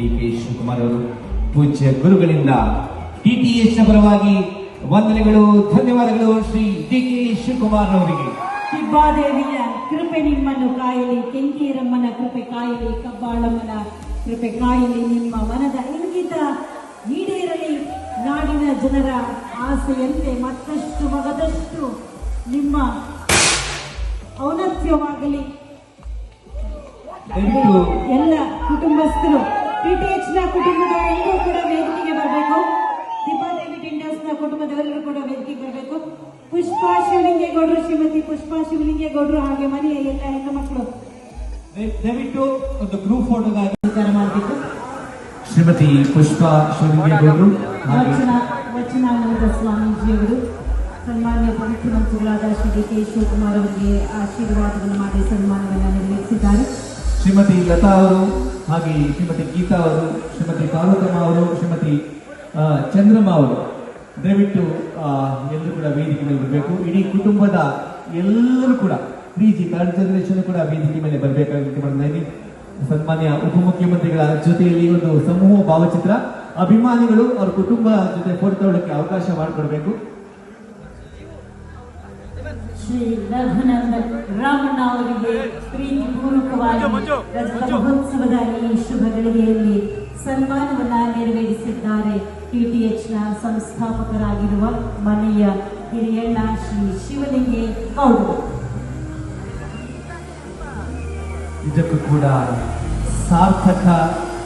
ಡಿ.ಕೆ. ಶಿವಕುಮಾರ್ ಅವರು ಪೂಜ್ಯ ಗುರುಗಳಿಂದ ಡಿಟಿಎಚ್ ಪರವಾಗಿ ವಂದನೆಗಳು, ಧನ್ಯವಾದಗಳು ಶ್ರೀ ಡಿ.ಕೆ. ಶಿವಕುಮಾರ್ ಅವರಿಗೆ. ತಿಬ್ಬಾದೇವಿಯ ಕೃಪೆ ನಿಮ್ಮನ್ನು ಕಾಯಲಿ, ಕೆಂಕೀರಮ್ಮನ ಕೃಪೆ ಕಾಯಲಿ, ಕಬ್ಬಾಳಮ್ಮನ ಕೃಪೆ ಕಾಯಲಿ. ನಿಮ್ಮ ಮನದ ಇಂಗಿತ ಈಡೇರಲಿ. ನಾಡಿನ ಜನರ ಆಸೆಯಂತೆ ಮತ್ತಷ್ಟು ಮಗದಷ್ಟು ನಿಮ್ಮ ಔನ್ನತ್ಯವಾಗಲಿ. ಎಲ್ಲ ಕುಟುಂಬಸ್ಥರು, ಟಿಟಿಎಚ್ ನ ಕುಟುಂಬದವರೆಲ್ಲರೂ ಕೂಡ ವೇದಿಕೆಗೆ ಬರಬೇಕು. ತಿಬ್ಬಾದೇವಿ ಟೆಂಡರ್ಸ್ ನ ಕುಟುಂಬದವರೆಲ್ಲರೂ ಕೂಡ ವೇದಿಕೆಗೆ ಬರಬೇಕು. ಪುಷ್ಪಾ ಶಿವಲಿಂಗೇಗೌಡರು, ಶ್ರೀಮತಿ ಪುಷ್ಪಾ ಶಿವಲಿಂಗೇಗೌಡರು ಹಾಗೆ ಮನೆಯ ಎಲ್ಲ ಹೆಣ್ಣು ಮಕ್ಕಳು ದಯವಿಟ್ಟು ಒಂದು ಗ್ರೂಪ್ ಫೋಟೋಗಾಗಿ ಮಾಡಬೇಕು. ಶ್ರೀಮತಿ ಪುಷ್ಪಾ ಶಿವಲಿಂಗೇಗೌಡರು ವಚನಾನಂದ ಸ್ವಾಮೀಜಿಯವರು ಸನ್ಮಾನ್ಯ ಮುಖ್ಯಮಂತ್ರಿಗಳಾದ ಶ್ರೀ ಡಿ.ಕೆ. ಶಿವಕುಮಾರ್ ಅವರಿಗೆ ಆಶೀರ್ವಾದವನ್ನು ಮಾಡಿ ಸನ್ಮಾನವನ್ನು ನೆರವೇರಿಸಿದ್ದಾರೆ. ಶ್ರೀಮತಿ ಲತಾ ಅವರು, ಹಾಗೆ ಶ್ರೀಮತಿ ಗೀತಾ ಅವರು, ಶ್ರೀಮತಿ ಪಾರ್ವತಮ್ಮ ಅವರು, ಶ್ರೀಮತಿ ಚಂದ್ರಮ್ಮ ಅವರು ದಯವಿಟ್ಟು ಎಲ್ಲರೂ ಕೂಡ ವೇದಿಕೆ ಮೇಲೆ ಬರಬೇಕು. ಇಡೀ ಕುಟುಂಬದ ಎಲ್ಲರೂ ಕೂಡ 3G ಥರ್ಡ್ ಜನರೇಷನ್ ಕೂಡ ವೇದಿಕೆ ಮೇಲೆ ಬರಬೇಕಾಗಿ ಮಾಡ್ತಾ ಇದ್ದೀನಿ. ಸನ್ಮಾನ್ಯ ಉಪಮುಖ್ಯಮಂತ್ರಿಗಳ ಜೊತೆಯಲ್ಲಿ ಒಂದು ಸಮೂಹ ಭಾವಚಿತ್ರ, ಅಭಿಮಾನಿಗಳು ಅವ್ರ ಕುಟುಂಬ ಜೊತೆ ಫೋಟೋ ತಗೊಳ್ಳಕ್ಕೆ ಅವಕಾಶ ಮಾಡಿಕೊಡ್ಬೇಕು. ಶ್ರೀ ರಘುನಂದನ್ ರಾಮಣ್ಣ ಅವರಿಗೆ ಪ್ರೀತಿಪೂರ್ವಕವಾಗಿ ರಜತ ಮಹೋತ್ಸವದ ಈ ಶುಭ ಗಳಿಗೆಯಲ್ಲಿ ಸನ್ಮಾನವನ್ನ ನೆರವೇರಿಸಿದ್ದಾರೆ. ಟಿಟಿಎಚ್ ನ ಸಂಸ್ಥಾಪಕರಾಗಿರುವ ಮನೆಯ ಹಿರಿಯಣ್ಣ ಶ್ರೀ ಶಿವಲಿಂಗೇಗೌಡರು. ಇದಕ್ಕೂ ಕೂಡ ಸಾರ್ಥಕ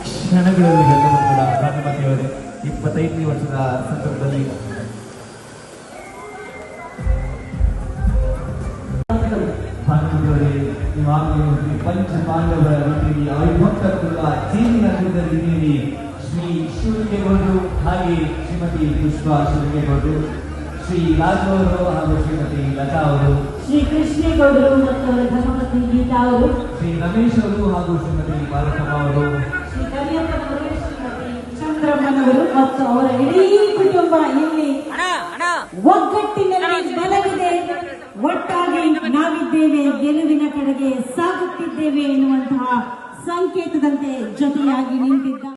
ಕ್ಷಣಗಳಲ್ಲಿ ಎಲ್ಲರೂ ಕೂಡ ಭಾನುಮತಿಯವರೇ 25ನೇ ವರ್ಷದ ಸಂದರ್ಭದಲ್ಲಿ ಭಾನುಮತಿಯವರೇ ಇವಾಗಲೇ ಪಂಚ ಪಾಂಡವರ ರೀತಿಯಲ್ಲಿ ಅವಿಭಕ್ತ ಕುಲ ಚೇಂಜಿನ ರೀತಿಯಲ್ಲಿ ಶ್ರೀ ಶಿವಲಿಂಗೇಗೌಡರು ಹಾಗೆ ಶ್ರೀಮತಿ ಪುಷ್ಪಾ ಶಿವಲಿಂಗೇಗೌಡರು, ಶ್ರೀ ರಾಜು ಅವರು ಹಾಗೂ ಶ್ರೀಮತಿ ಲತಾ ಅವರು, ಶ್ರೀ ಕೃಷ್ಣೇಗೌಡರು ಮತ್ತು ಅವರ ಧರ್ಮಪತ್ನಿ ಗೀತಾ ಅವರು, ಶ್ರೀ ರಮೇಶ್ ಅವರು ಹಾಗೂ ಶ್ರೀಮತಿ ಭಾರತಮ್ಮ ಅವರು, ಶ್ರೀ ಕರಿಯಪ್ಪನವರು, ಶ್ರೀಮತಿ ಚಂದ್ರಮ್ಮನವರು ಮತ್ತು ಅವರ ಇಡೀ ಕುಟುಂಬ ಇಲ್ಲಿ ಒಗ್ಗಟ್ಟಿನಲ್ಲಿ ಬಲವಿದೆ, ಒಟ್ಟಾಗಿ ನಾವಿದ್ದೇವೆ, ಗೆಲುವಿನ ಕಡೆಗೆ ಸಾಗುತ್ತಿದ್ದೇವೆ ಎನ್ನುವಂತಹ ಸಂಕೇತದಂತೆ ಜೊತೆಯಾಗಿ ನಿಂತಿದ್ದ